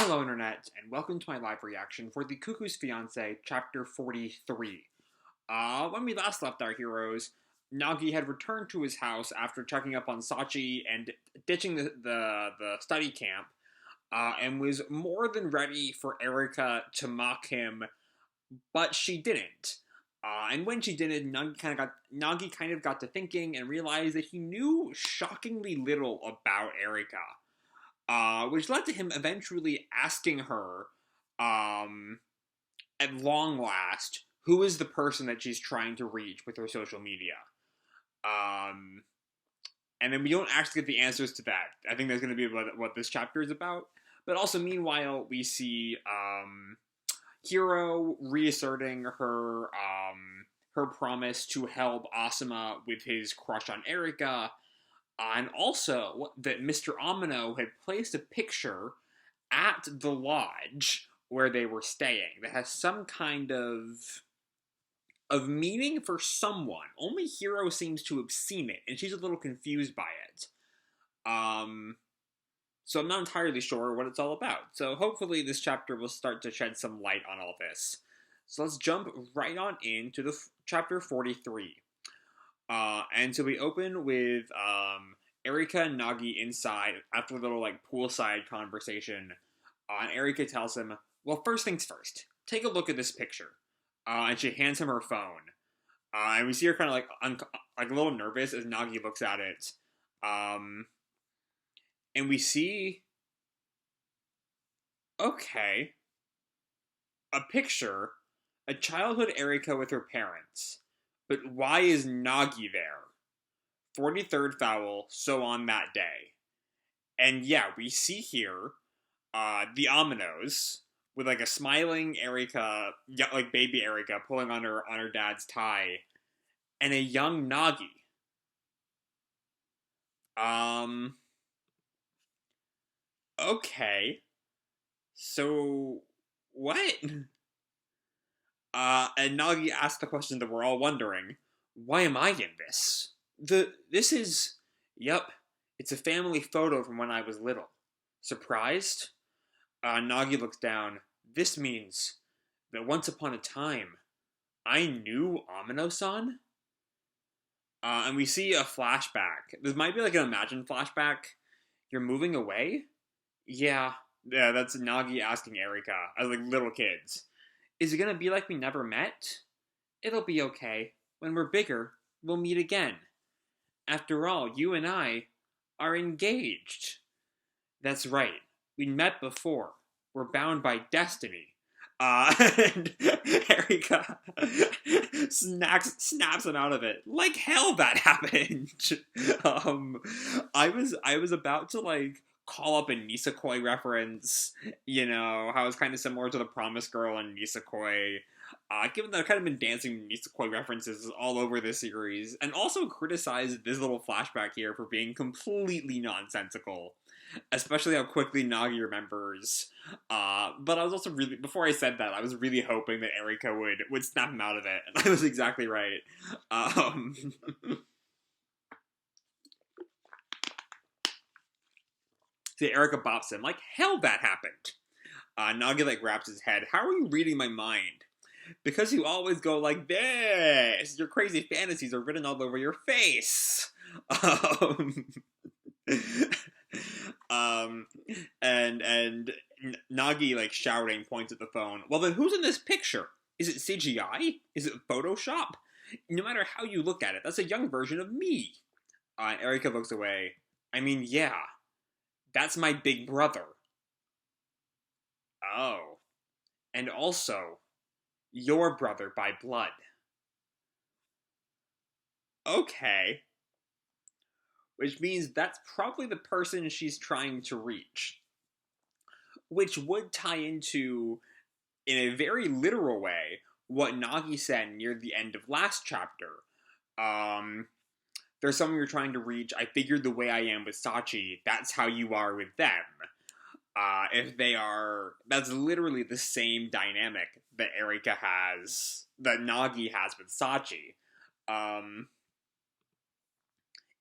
Hello, Internet, and welcome to my live reaction for the Cuckoo's Fiancee, Chapter 43. When we last left our heroes, Nagi had returned to his house after checking up on Sachi and ditching the study camp, and was more than ready for Erika to mock him, but she didn't. And when she didn't, Nagi kind of got to thinking and realized that he knew shockingly little about Erika. Which led to him eventually asking her, at long last, who is the person that she's trying to reach with her social media. And then we don't actually get the answers to that. I think that's going to be what this chapter is about. But also, meanwhile, we see Hiro reasserting her promise to help Asuma with his crush on Erika. And also that Mr. Amino had placed a picture at the lodge where they were staying that has some kind of meaning for someone. Only Hiro seems to have seen it, and she's a little confused by it. So I'm not entirely sure what it's all about. So hopefully this chapter will start to shed some light on all this. So let's jump right on into the chapter 43. And so we open with Erika and Nagi inside after a little poolside conversation. And Erika tells him, well, first things first, take a look at this picture. And she hands him her phone. And we see her kind of a little nervous as Nagi looks at it. And we see, okay, a picture, a childhood Erika with her parents. But why is Nagi there? 43rd foul, so on that day. And yeah, we see here the Aminos with a smiling Erika, baby Erika, pulling on her dad's tie, and a young Nagi. Okay. So what? And Nagi asked the question that we're all wondering. Why am I in this? This is... Yep, it's a family photo from when I was little. Surprised? Nagi looks down. This means that once upon a time, I knew Amino-san? And we see a flashback. This might be an imagined flashback. You're moving away? Yeah, that's Nagi asking Erika, as little kids. Is it gonna be like we never met? It'll be okay. When we're bigger, we'll meet again. After all, you and I are engaged. That's right. We met before. We're bound by destiny. And Erika snaps him out of it. Like hell that happened. I was about to call up a Nisekoi reference, how it's kind of similar to the Promise Girl and Nisekoi. Given that I've kind of been dancing Nisekoi references all over this series, and also criticized this little flashback here for being completely nonsensical, especially how quickly Nagi remembers. But I was also before I said that, I was really hoping that Erika would snap him out of it, and I was exactly right. So Erika bops him, like hell that happened. Nagi grabs his head. How are you reading my mind? Because you always go like this. Your crazy fantasies are written all over your face. And Nagi shouting points at the phone. Well, then who's in this picture? Is it CGI? Is it Photoshop? No matter how you look at it, that's a young version of me. Erika looks away. I mean, yeah, that's my big brother. Oh, and also your brother by blood. Okay. Which means that's probably the person she's trying to reach. Which would tie into, in a very literal way, what Nagi said near the end of last chapter. There's someone you're trying to reach. I figured the way I am with Sachi, that's how you are with them. If they are... That's literally the same dynamic that Erika has, that Nagi has with Sachi.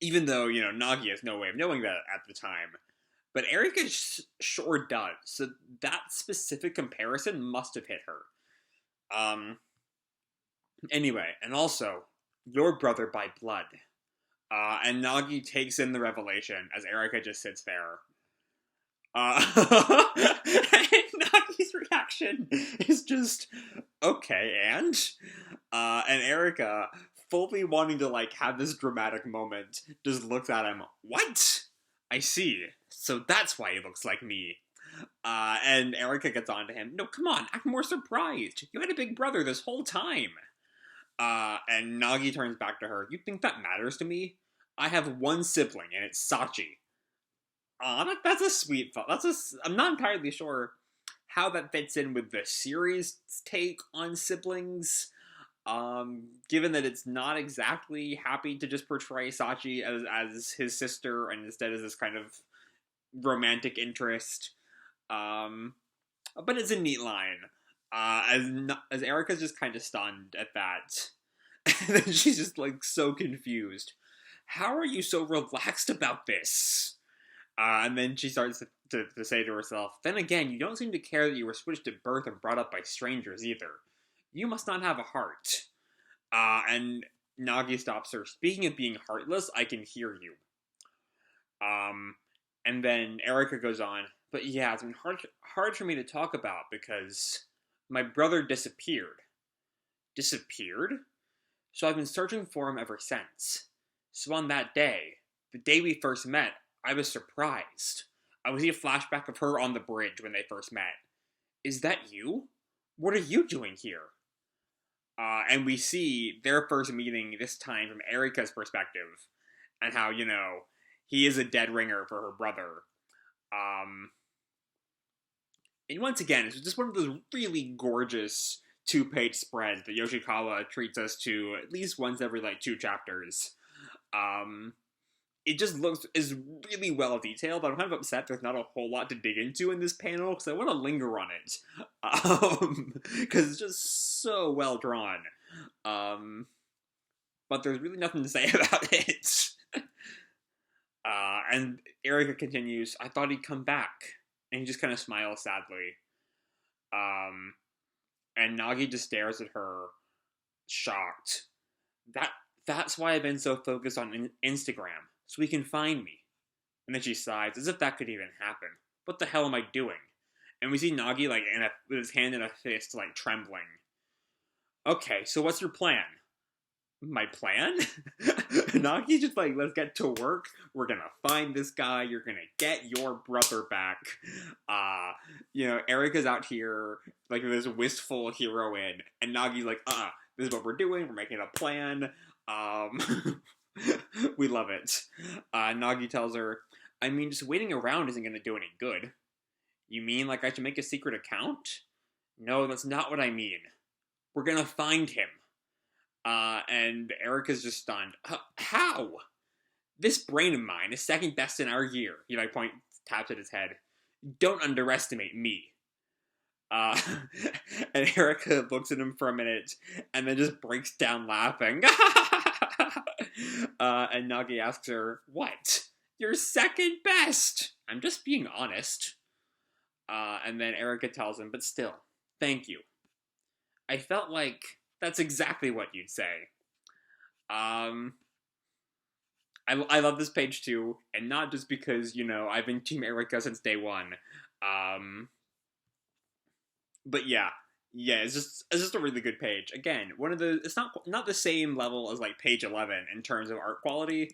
Even though, Nagi has no way of knowing that at the time. But Erika sure does. So that specific comparison must have hit her. Um, anyway, and also, your brother by blood. And Nagi takes in the revelation as Erika just sits there. Nagi's reaction is just, okay, and Erika, fully wanting to, like, have this dramatic moment, just looks at him, what? I see. So that's why he looks like me. And Erika gets on to him, no, come on, act more surprised. You had a big brother this whole time. And Nagi turns back to her, you think that matters to me? I have one sibling, and it's Sachi. That's a sweet thought. I'm not entirely sure how that fits in with the series' take on siblings. Given that it's not exactly happy to just portray Sachi as his sister and instead as this kind of romantic interest. But it's a neat line. As Erika's just kind of stunned at that. And then she's just, like, so confused. How are you so relaxed about this? And then she starts to say to herself, then again, you don't seem to care that you were switched at birth and brought up by strangers either. You must not have a heart. And Nagi stops her. Speaking of being heartless, I can hear you. And then Erika goes on, but yeah, it's been hard for me to talk about because my brother disappeared. Disappeared? So I've been searching for him ever since. So on that day, the day we first met, I was surprised. I would see a flashback of her on the bridge when they first met. Is that you? What are you doing here? And we see their first meeting this time from Erika's perspective, and how, you know, he is a dead ringer for her brother. And once again, it's just one of those really gorgeous 2-page spreads that Yoshikawa treats us to at least once every, like, 2 chapters. It just is really well detailed, but I'm kind of upset there's not a whole lot to dig into in this panel, because I want to linger on it. Because it's just so well drawn. But there's really nothing to say about it. And Erika continues, I thought he'd come back. And he just kind of smiles sadly. And Nagi just stares at her, shocked. That's why I've been so focused on Instagram, so he can find me. And then she sighs, as if that could even happen. What the hell am I doing? And we see Nagi, like, with his hand in a fist, like, trembling. Okay, so what's your plan? My plan? Nagi's just like, let's get to work. We're gonna find this guy. You're gonna get your brother back. You know, Erika's out here, like, this wistful heroine, and Nagi's like, this is what we're doing. We're making a plan. We love it. Nagi tells her, I mean, just waiting around isn't gonna do any good. You mean, like, I should make a secret account? No, that's not what I mean. We're gonna find him. And Erika's just stunned. How? This brain of mine is second best in our year. He, like, taps at his head. Don't underestimate me. And Erika looks at him for a minute, and then just breaks down laughing. And Nagi asks her, what? You're second best! I'm just being honest. And then Erika tells him, but still, thank you. I felt like that's exactly what you'd say. I love this page too, and not just because, you know, I've been Team Erika since day one. But yeah, it's just a really good page. Again, it's not the same level as, like, page 11 in terms of art quality,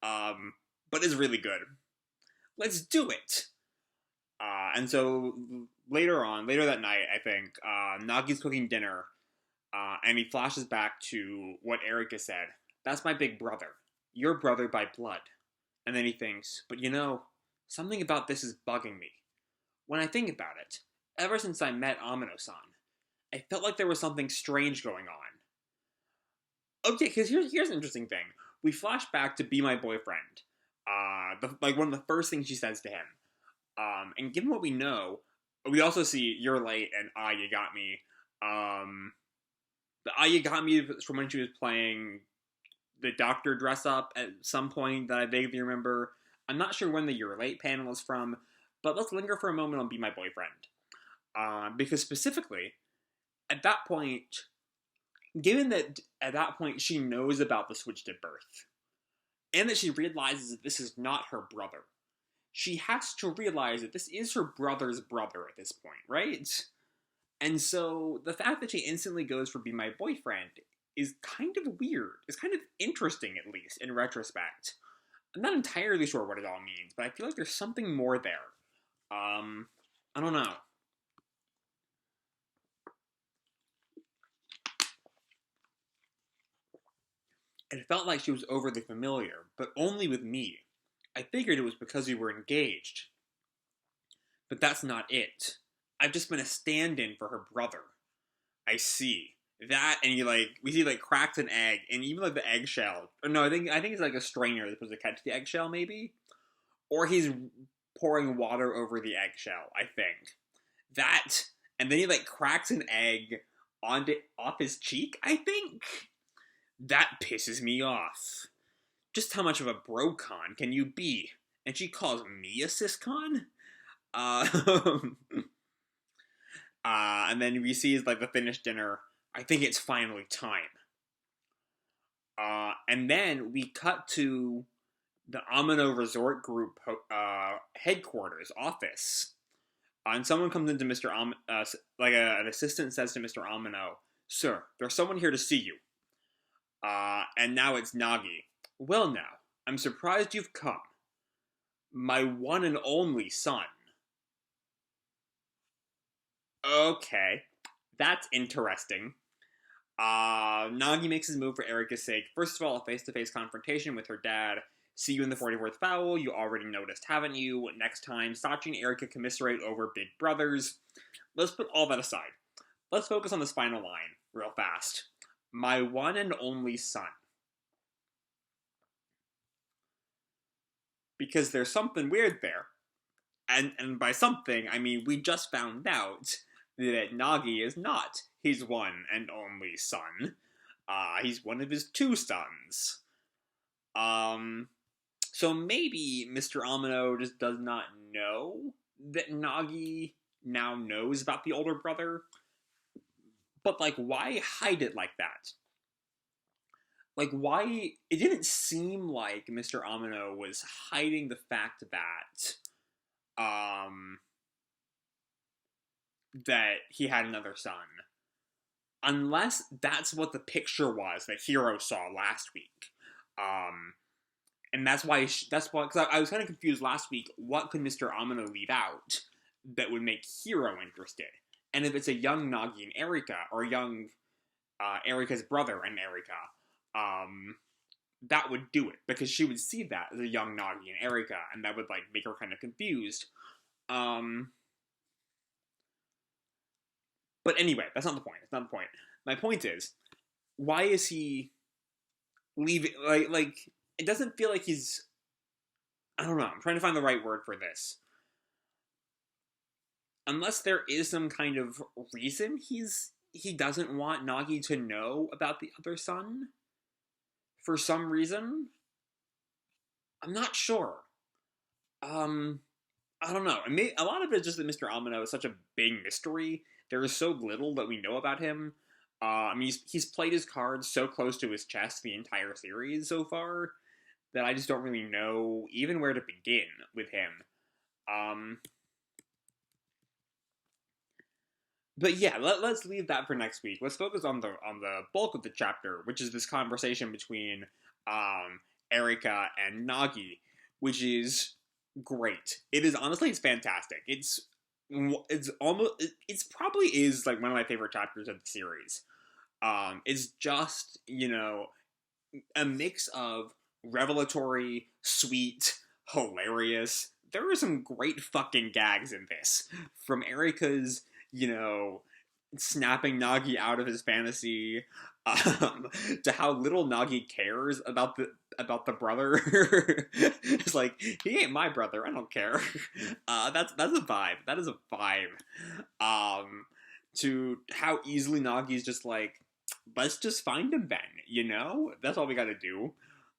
but it's really good. Let's do it. And so later that night, I think, Nagi's cooking dinner. And he flashes back to what Erika said. That's my big brother. Your brother by blood. And then he thinks, but you know, something about this is bugging me. When I think about it, ever since I met Amino-san, I felt like there was something strange going on. Okay, because here's an interesting thing. We flash back to Be My Boyfriend. One of the first things she says to him. And given what we know, we also see You're Late and You Got Me. The You Got Me is from when she was playing the doctor dress up at some point that I vaguely remember. I'm not sure when the You're Late panel is from, but let's linger for a moment on Be My Boyfriend. Because specifically, at that point, given that at that point she knows about the switched at birth, and that she realizes that this is not her brother, she has to realize that this is her brother's brother at this point, right? And so the fact that she instantly goes for Be My Boyfriend is kind of weird. It's kind of interesting, at least, in retrospect. I'm not entirely sure what it all means, but I feel like there's something more there. I don't know. It felt like she was overly familiar, but only with me. I figured it was because we were engaged. But that's not it. I've just been a stand-in for her brother. I see. That, and we see, cracked an egg, and even, the eggshell. Or no, I think it's, a strainer that's supposed to catch the eggshell, maybe? Or he's pouring water over the eggshell, I think. That, and then he, cracks an egg off his cheek, I think? That pisses me off. Just how much of a bro-con can you be? And she calls me a sis-con? And then we see, the finished dinner. I think it's finally time. And then we cut to the Amino Resort Group headquarters office. And someone comes into Mr. An assistant says to Mr. Amino, "Sir, there's someone here to see you." And now it's Nagi. "Well now, I'm surprised you've come. My one and only son." Okay, that's interesting. Nagi makes his move for Erika's sake. First of all, a face-to-face confrontation with her dad. "See you in the 44th foul. You already noticed, haven't you? Next time, Sachi and Erika commiserate over big brothers." Let's put all that aside. Let's focus on this final line, real fast. "My one and only son." Because there's something weird there. And by something, I mean we just found out that Nagi is not his one and only son. He's one of his two sons. So maybe Mr. Amino just does not know that Nagi now knows about the older brother. But, why hide it like that? Why? It didn't seem like Mr. Amino was hiding the fact that he had another son. Unless that's what the picture was that Hiro saw last week. And that's why, because I was kind of confused last week, what could Mr. Amino leave out that would make Hiro interested? And if it's a young Nagi and Erika, or young Erika's brother and Erika, that would do it, because she would see that as a young Nagi and Erika, and that would, make her kind of confused. But anyway, that's not the point. That's not the point. My point is, why is he leaving? It doesn't feel like he's... I don't know. I'm trying to find the right word for this. Unless there is some kind of reason he doesn't want Nagi to know about the other son, for some reason, I'm not sure. I don't know. A lot of it is just that Mr. Amino is such a big mystery. There is so little that we know about him. He's played his cards so close to his chest the entire series so far that I just don't really know even where to begin with him. But yeah, let's leave that for next week. Let's focus on the bulk of the chapter, which is this conversation between Erika and Nagi, which is great. It's fantastic. It's probably is one of my favorite chapters of the series. It's just, a mix of revelatory, sweet, hilarious. There are some great fucking gags in this. From Erika's, snapping Nagi out of his fantasy, to how little Nagi cares about the brother. It's he ain't my brother, I don't care. That's a vibe. That is a vibe. To how easily Nagi's just let's just find him then, that's all we gotta do.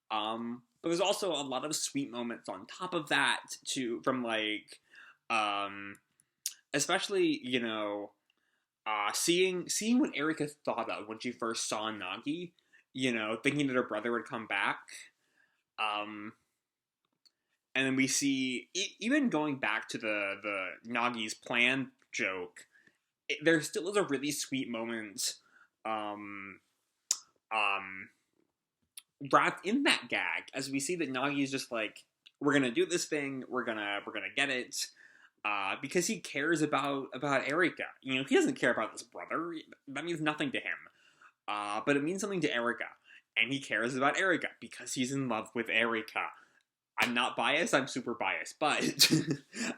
But But there's also a lot of sweet moments on top of that, too, from, like, especially, you know, seeing what Erika thought of when she first saw Nagi, you know, thinking that her brother would come back. And then we see, even going back to the Nagi's plan joke, there still is a really sweet moment, wrapped in that gag, as we see that Nagi is just like, we're gonna do this thing, we're gonna get it, because he cares about Erika. You know, he doesn't care about his brother. That means nothing to him. But it means something to Erika, and he cares about Erika because he's in love with Erika. I'm not biased, I'm super biased, but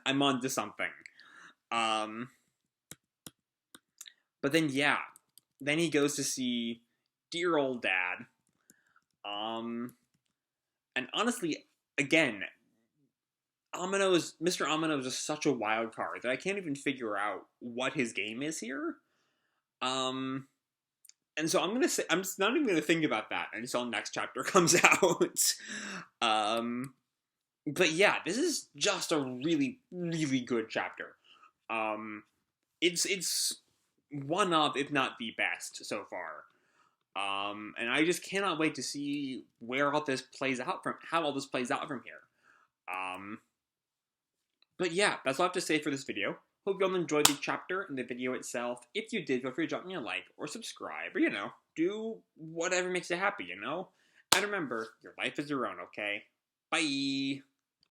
I'm onto something. But then, yeah, then he goes to see dear old dad. And honestly, again, Mr. Amano is just such a wild card that I can't even figure out what his game is here. And so I'm just not even gonna think about that until next chapter comes out. But yeah, this is just a really, really good chapter. It's one of, if not the best so far. And I just cannot wait to see where all this plays out how all this plays out from here. But yeah, that's all I have to say for this video. Hope you all enjoyed the chapter and the video itself. If you did, feel free to drop me a like or subscribe, or, you know, do whatever makes you happy, you know? And remember, your life is your own, okay? Bye!